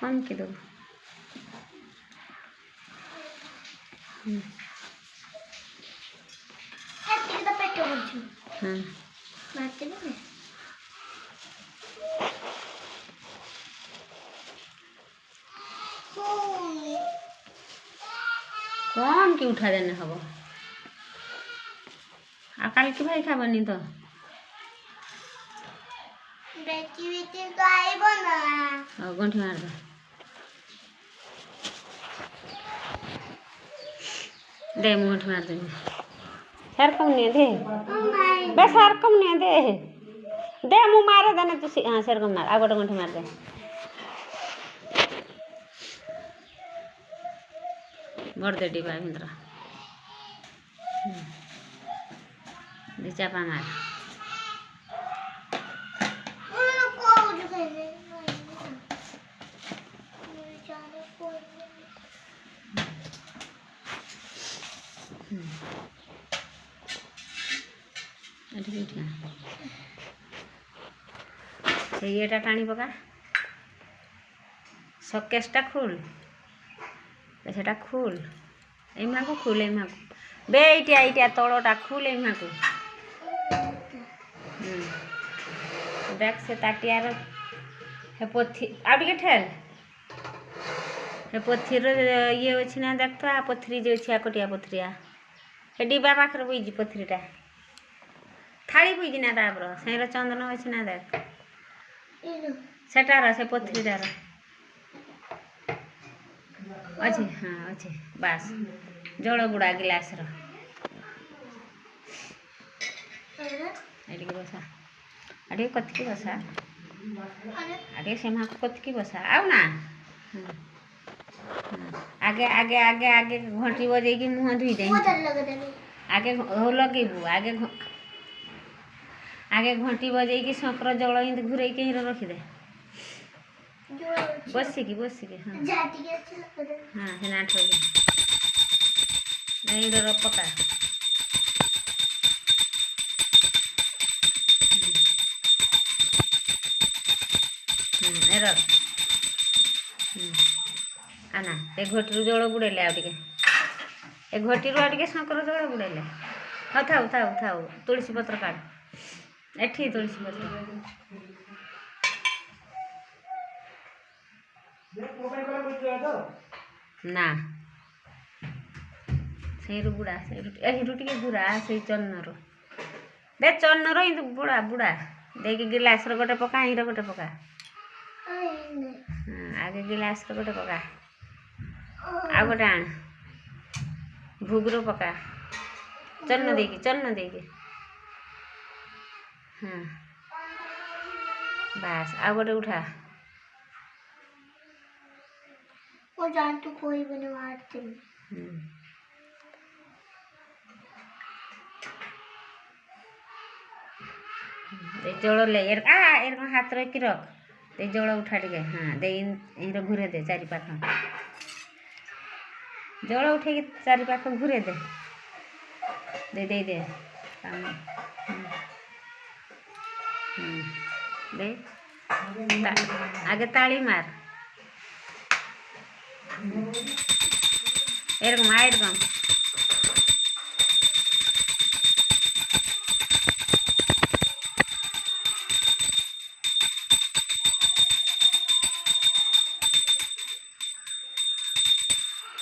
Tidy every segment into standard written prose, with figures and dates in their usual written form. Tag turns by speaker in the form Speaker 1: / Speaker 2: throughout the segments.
Speaker 1: कम के दो हाँ कम की उठा देने हम आ काल की भाई खाबनी तो गंठी मार दे दे मुंठ मार दे सर कम नहीं दे बस सर कम नहीं दे मु मारे देने तू हाँ सर कम मार आ गोटे गंठी मार दे भर दे डिब्बा भितर दी चापा मार ये टाणी पका सकेसटा खुल से खुल एमा को खुल एमा को बे इटिया तलटा खुल एमा को देख से ताटियार हे पोथी आ टिके ठेल हे पोथीर ये अच्छी ना देख तो आ पोथरी जो अच्छी आकटिया पोथरिया हे डिब्बा पाखर बुझी पोथरीटा थाली बुझी ना तापर से चंदन अच्छी ना देख सेटार से पोथरीटार अच्छे हाँ अच्छे बास जल बुड़ा गिलास बसा आगे कतकी बसा आगे से कतकी बसा आउ ना आगे आगे आगे आगे घंटी बजे कि मुँह धुई दे आगे हो लगेबू आगे आगे घंटी बजे कि शंकर जल इंद घूरे के रखीदे बसिकी हाँ हाँ है नाठ नहीं पका आना ए घटी जल बुड़ेले आ ए घटी टे शंकर जल बुड़ेले हाँ थाऊ थाऊ थाऊ तुलसी पत्र काट एठी तुलसी पत्र ना से बुड़ा से टे बुड़ा से चन्नर दे चन्नर इन बुड़ा बुड़ा देख गिलास गोटे पका हिर गोटे पका आगे गिलास गोटे पका आ गोटे आण भुगुर पका चन्न देकी हाँ बास आ गोटे उठा वो जान तो कोई बने मारते जल ले एर हाथ रखी रख दे जल उठा टे हाँ दे इन घूरे दे चारि पाख जल उठे चारि पाख घूरे दे दे दे दे दे आगे ताली मार एरकम आयरकम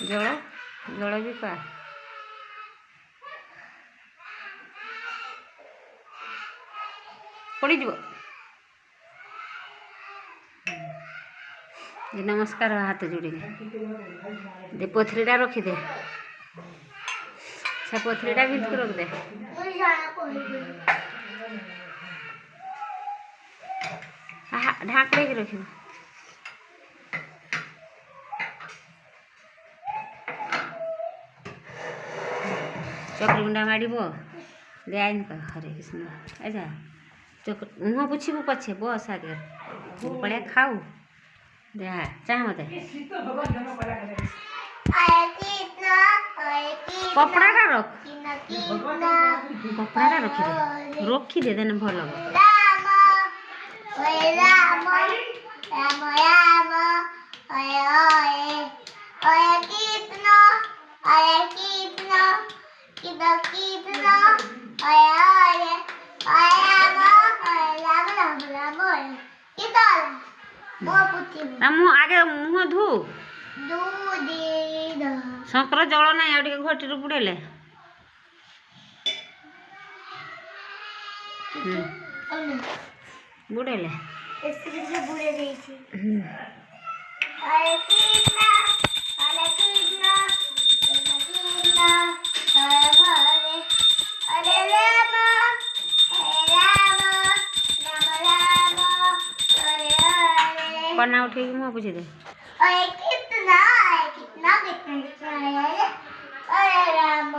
Speaker 1: जल जल भी पा पड़ी नमस्कार हाथ जोड़ी दे पोथरीटा रखीदे से पोथरीटा भितर रख दे ढाक दे रखी चक्र गुंडा माड़ दे आईन हरे कृष्ण अच्छा मुँह पुछबू पछे बस आगे पड़े खाऊ दे चाह मत कपड़ा रखी दे देने भल
Speaker 2: अरे अरे कितना कितना कितना अरे
Speaker 1: मुँह आगे मुँह धु शंकर जल ना घटी बुड़ेले बुड़ेले
Speaker 2: बुड़े गई
Speaker 1: पन्ना उठे मुँह पूछे दे
Speaker 2: कितना कितना कितना अरे राम